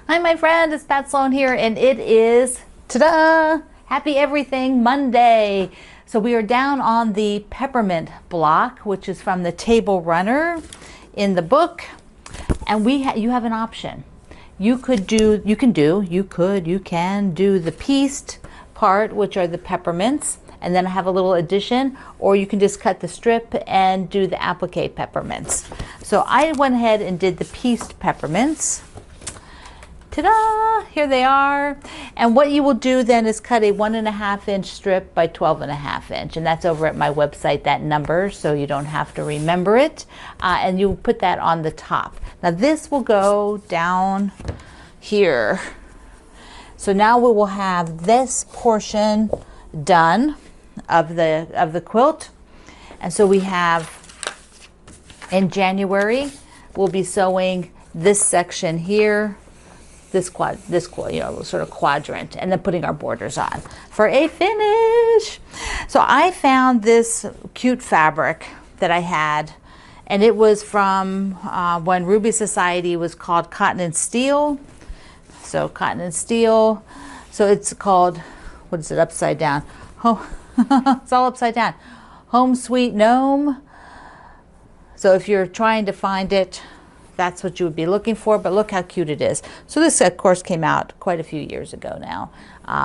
Hi, my friend, it's Pat Sloan here, and it is, ta-da, Happy Everything Monday. So we are down on the Peppermint block, which is from the Table Runner in the book, and you have an option. You can do the pieced part, which are the peppermints, and then I have a little addition, or you can just cut the strip and do the applique peppermints. So I went ahead and did the pieced peppermints. Ta-da! Here they are. And what you will do then is cut a 1.5 inch strip by 12.5 inch, and that's over at my website, that number, so you don't have to remember it. And you put that on the top. Now this will go down here. So now we will have this portion done of the quilt. And so we have, in January, we'll be sewing this section here, this sort of quadrant, and then putting our borders on for a finish. So I found this cute fabric that I had, and it was from when Ruby Society was called Cotton and Steel. So Cotton and Steel. So it's called, what is it, upside down? Oh, it's all upside down. Home Sweet Gnome. So if you're trying to find it, that's what you would be looking for, but look how cute it is. So this, of course, came out quite a few years ago now,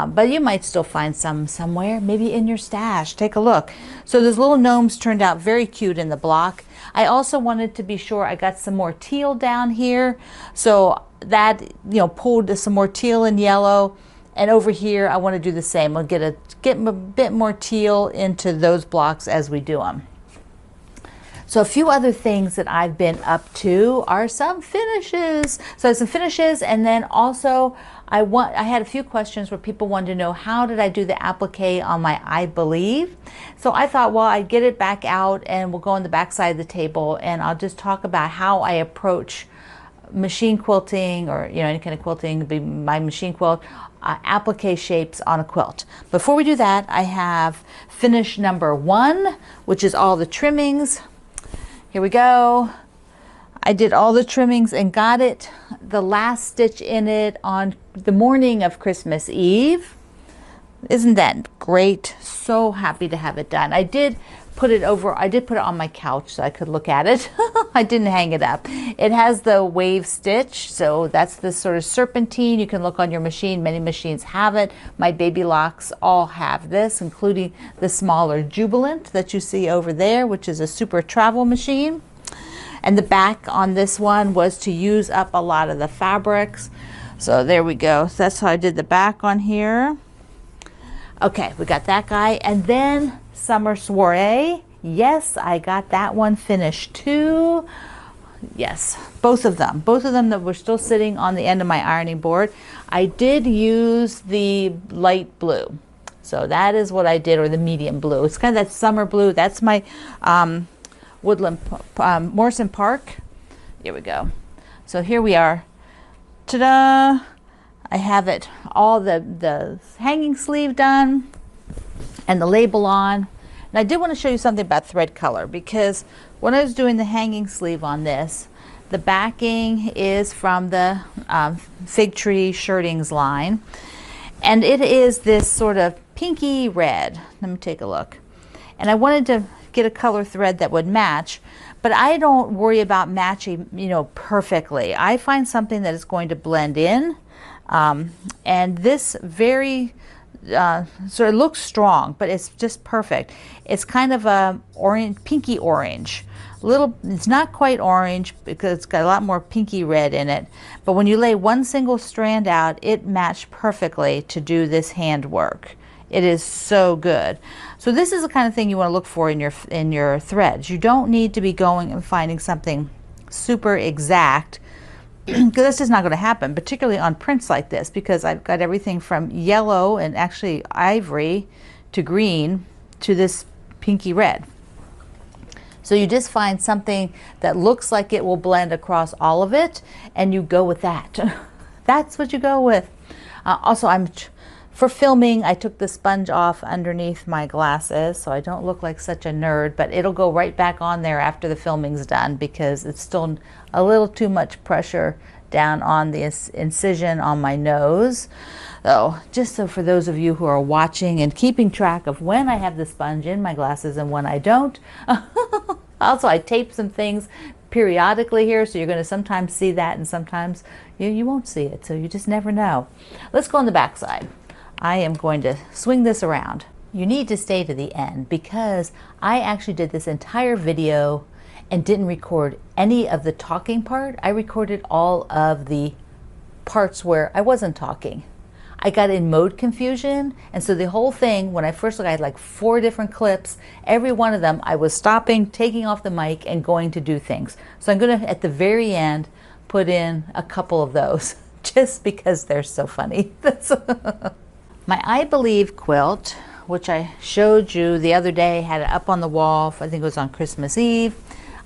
but you might still find some somewhere, maybe in your stash. Take a look. So those little gnomes turned out very cute in the block. I also wanted to be sure I got some more teal down here, so that, pulled some more teal and yellow. And over here, I want to do the same. I'll get a bit more teal into those blocks as we do them. So a few other things that I've been up to are some finishes. So some finishes, and then also I had a few questions where people wanted to know, how did I do the applique on my I Believe? So I thought, well, I'd get it back out and we'll go on the back side of the table, and I'll just talk about how I approach machine quilting, or any kind of quilting, be my machine quilt, applique shapes on a quilt. Before we do that, I have finish number 1, which is all the trimmings. Here we go. I did all the trimmings and got it, the last stitch in it, on the morning of Christmas Eve. Isn't that great? So happy to have it done. I did put it on my couch so I could look at it. I didn't hang it up. It has the wave stitch, so that's the sort of serpentine. You can look on your machine. Many machines have it. My Baby Locks all have this, including the smaller Jubilant that you see over there, which is a super travel machine. And the back on this one was to use up a lot of the fabrics. So there we go. So that's how I did the back on here. Okay, we got that guy. And then Summer Soiree. Yes, I got that one finished too. Yes, both of them that were still sitting on the end of my ironing board. I did use the light blue. So that is what I did, or the medium blue. It's kind of that summer blue. That's my Woodland Morrison Park. Here we go. So here we are. Ta-da! I have it, all the hanging sleeve done and the label on. And I did want to show you something about thread color, because when I was doing the hanging sleeve on this, the backing is from the Fig Tree Shirtings line, and it is this sort of pinky red. Let me take a look. And I wanted to get a color thread that would match, but I don't worry about matching, perfectly. I find something that is going to blend in. And this very sort of looks strong, but it's just perfect. It's kind of a pinky orange. It's not quite orange because it's got a lot more pinky red in it. But when you lay one single strand out, it matched perfectly to do this handwork. It is so good. So this is the kind of thing you want to look for in your threads. You don't need to be going and finding something super exact, because that's just not going to happen, particularly on prints like this, because I've got everything from yellow and actually ivory to green to this pinky red. So you just find something that looks like it will blend across all of it, and you go with that. That's what you go with. Also, for filming, I took the sponge off underneath my glasses so I don't look like such a nerd, but it'll go right back on there after the filming's done, because it's still a little too much pressure down on the incision on my nose. So just so for those of you who are watching and keeping track of when I have the sponge in my glasses and when I don't. Also, I tape some things periodically here, so you're going to sometimes see that and sometimes you won't see it, so you just never know. Let's go on the back side. I am going to swing this around. You need to stay to the end because I actually did this entire video and didn't record any of the talking part. I recorded all of the parts where I wasn't talking. I got in mode confusion, and so the whole thing, when I first looked, I had like 4 different clips. Every one of them, I was stopping, taking off the mic, and going to do things. So I'm gonna, at the very end, put in a couple of those, just because they're so funny. My I Believe quilt, which I showed you the other day, had it up on the wall, I think it was on Christmas Eve.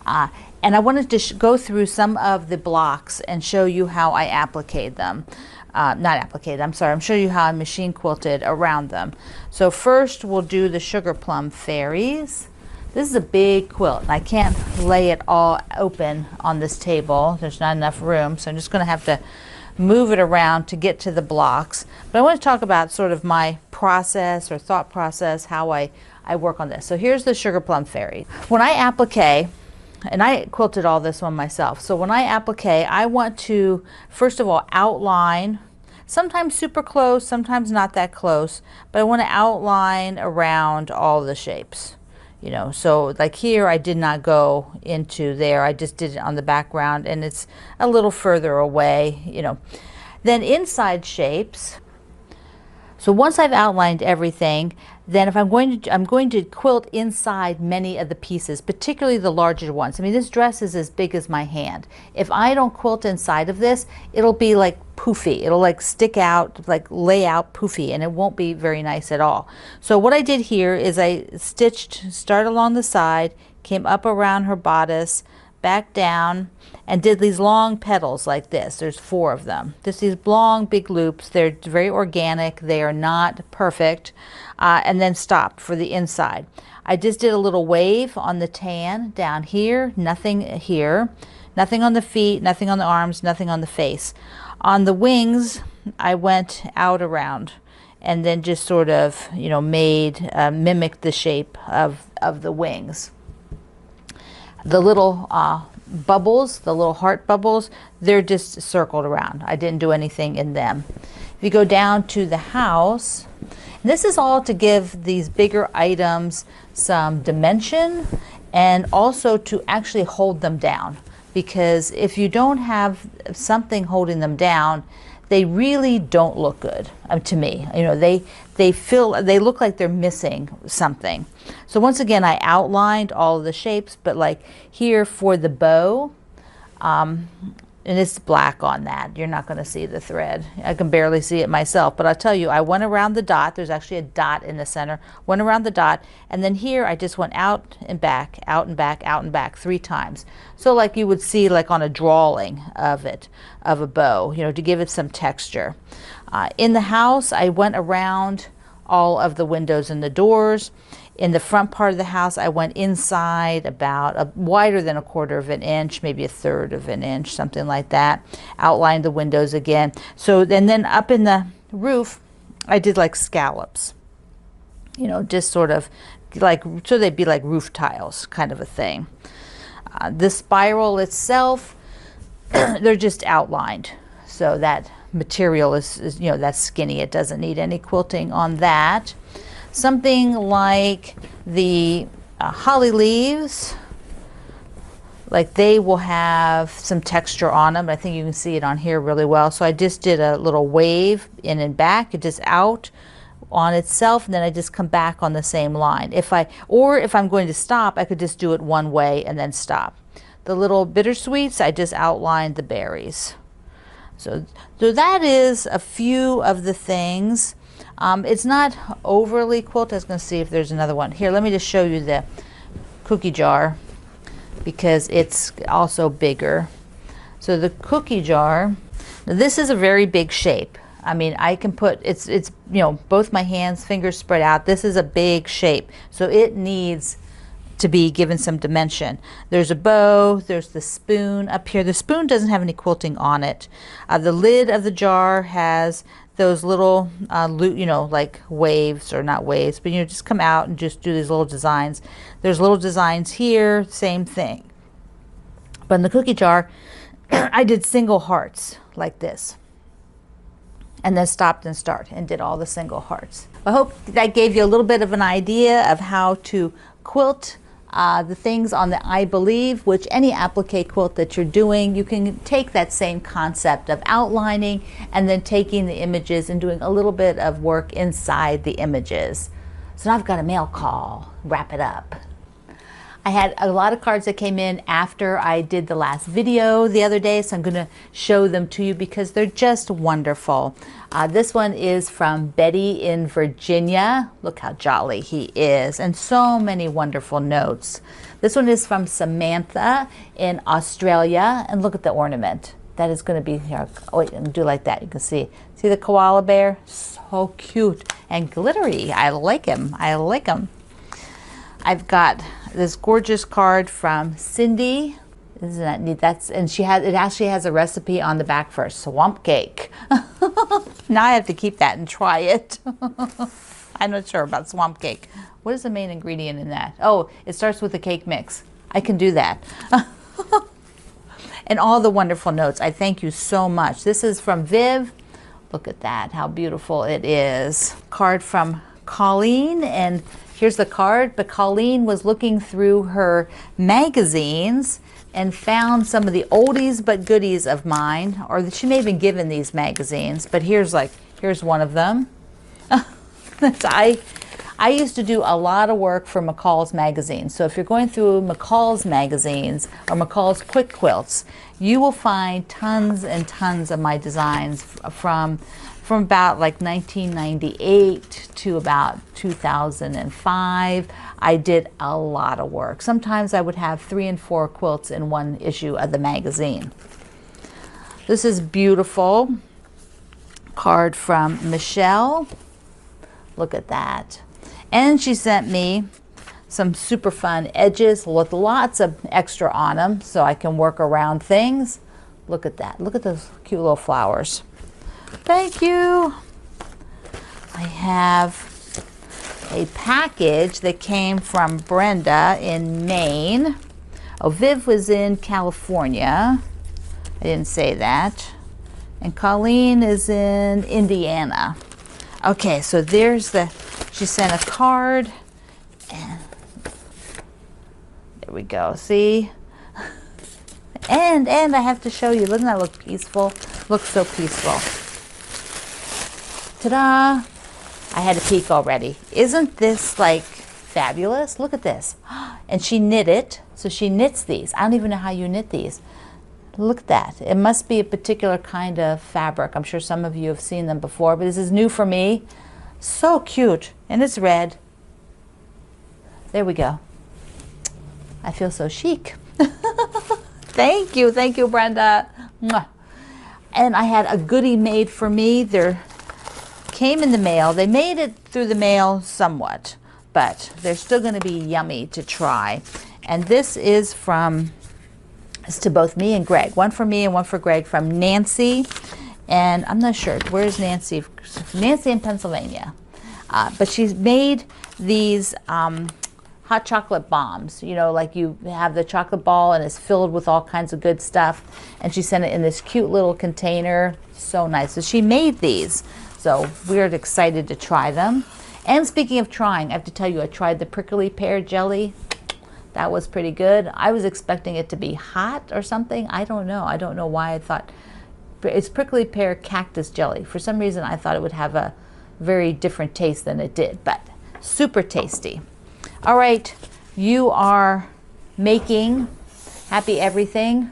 And I wanted to go through some of the blocks and show you how I appliqued them. Not appliqued, I'm sorry, I'm showing you how I machine quilted around them. So first we'll do the Sugar Plum Fairies. This is a big quilt, and I can't lay it all open on this table. There's not enough room, so I'm just gonna have to move it around to get to the blocks. But I want to talk about sort of my process or thought process, how I work on this. So here's the Sugar Plum Fairy. When I applique, and I quilted all this one myself, so when I applique, I want to first of all outline, sometimes super close, sometimes not that close, but I want to outline around all the shapes. You know, so like here I did not go into there, I just did it on the background, and it's a little further away, you know. Then inside shapes, so once I've outlined everything, then if I'm going to quilt inside many of the pieces, particularly the larger ones. I mean, this dress is as big as my hand. If I don't quilt inside of this, it'll be like poofy. It'll like stick out, like lay out poofy, and it won't be very nice at all. So what I did here is I stitched, start along the side, came up around her bodice, back down, and did these long petals like this. There's 4 of them. Just these long big loops. They're very organic. They are not perfect. And then stopped for the inside. I just did a little wave on the tan down here, nothing here, nothing on the feet, nothing on the arms, nothing on the face. On the wings, I went out around and then just sort of, you know, mimicked the shape of the wings. The little bubbles, the little heart bubbles, they're just circled around. I didn't do anything in them. If you go down to the house, this is all to give these bigger items some dimension and also to actually hold them down. Because if you don't have something holding them down, they really don't look good to me. You know, they look like they're missing something. So once again, I outlined all of the shapes, but like here for the bow, and it's black on that. You're not going to see the thread. I can barely see it myself, but I'll tell you, I went around the dot. There's actually a dot in the center. Went around the dot, and then here I just went out and back, out and back, out and back 3 times. So like you would see like on a drawing of it, of a bow, you know, to give it some texture. In the house, I went around all of the windows and the doors. In the front part of the house, I went inside about wider than 1/4 of an inch, maybe 1/3 of an inch, something like that. Outlined the windows again. So then up in the roof, I did like scallops, you know, just sort of like, so they'd be like roof tiles kind of a thing. The spiral itself, they're just outlined. So that material is, you know, that's skinny. It doesn't need any quilting on that. Something like the holly leaves, like they will have some texture on them. I think you can see it on here really well. So I just did a little wave in and back, it just out on itself, and then I just come back on the same line. If I'm going to stop, I could just do it one way and then stop. The little bittersweets, I just outlined the berries. So that is a few of the things. It's not overly quilted. I was going to see if there's another one. Here, let me just show you the cookie jar because it's also bigger. So the cookie jar, now this is a very big shape. I mean, I can put, it's you know, both my hands, fingers spread out. This is a big shape. So it needs to be given some dimension. There's a bow, there's the spoon up here. The spoon doesn't have any quilting on it. The lid of the jar has those little, you know, like waves, or not waves, but you know, just come out and just do these little designs. There's little designs here, same thing. But in the cookie jar, I did single hearts like this, and then stopped and start and did all the single hearts. I hope that gave you a little bit of an idea of how to quilt the things on the I Believe, which any applique quilt that you're doing, you can take that same concept of outlining and then taking the images and doing a little bit of work inside the images. So now I've got a mail call, wrap it up. I had a lot of cards that came in after I did the last video the other day, so I'm going to show them to you because they're just wonderful. This one is from Betty in Virginia. Look how jolly he is, and so many wonderful notes. This one is from Samantha in Australia, and look at the ornament. That is going to be here. Oh, wait, and do like that. You can see the koala bear? So cute and glittery. I like him. I like him. I've got this gorgeous card from Cindy. Isn't that neat? And it actually has a recipe on the back for swamp cake. Now I have to keep that and try it. I'm not sure about swamp cake. What is the main ingredient in that? Oh, it starts with a cake mix. I can do that. And all the wonderful notes. I thank you so much. This is from Viv. Look at that, how beautiful it is. Card from Colleen, and here's the card, but Colleen was looking through her magazines and found some of the oldies but goodies of mine, or she may have been given these magazines, but here's one of them. I used to do a lot of work for McCall's magazine. So if you're going through McCall's magazines or McCall's Quick Quilts, you will find tons and tons of my designs from about like 1998 to about 2005. I did a lot of work. Sometimes I would have 3 and 4 quilts in one issue of the magazine. This is beautiful. Card from Michelle. Look at that. And she sent me some super fun edges with lots of extra on them so I can work around things. Look at that. Look at those cute little flowers. Thank you. I have a package that came from Brenda in Maine. Oh, Viv was in California. I didn't say that. And Colleen is in Indiana. Okay, so she sent a card. And there we go, see? And I have to show you, doesn't that look peaceful? Looks so peaceful. Ta-da! I had a peek already. Isn't this like fabulous? Look at this. And she knit it, so she knits these. I don't even know how you knit these. Look at that. It must be a particular kind of fabric. I'm sure some of you have seen them before, but this is new for me. So cute, and it's red. There we go. I feel so chic. Thank you, Brenda. Mwah. And I had a goodie made for me. There came in the mail. They made it through the mail somewhat, but they're still going to be yummy to try. And this is it's to both me and Greg. One for me and one for Greg, from Nancy. And I'm not sure, where's Nancy? Nancy in Pennsylvania. But she's made these hot chocolate bombs. You know, like you have the chocolate ball and it's filled with all kinds of good stuff. And she sent it in this cute little container. So nice. So she made these. So we're excited to try them. And speaking of trying, I have to tell you, I tried the prickly pear jelly. That was pretty good. I was expecting it to be hot or something. I don't know. I don't know why I thought. It's prickly pear cactus jelly. For some reason, I thought it would have a very different taste than it did, but super tasty. All right, you are making Happy Everything.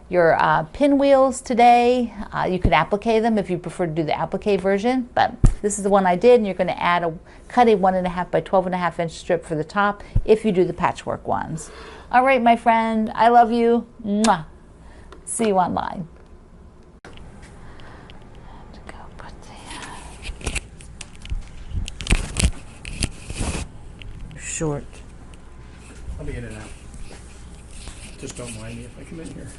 Your pinwheels today. You could applique them if you prefer to do the applique version, but this is the one I did, and you're going to cut a 1.5 by 12.5 inch strip for the top if you do the patchwork ones. All right, my friend, I love you. Mwah. See you online. Short. I'll be in and out. Just don't mind me if I come in here.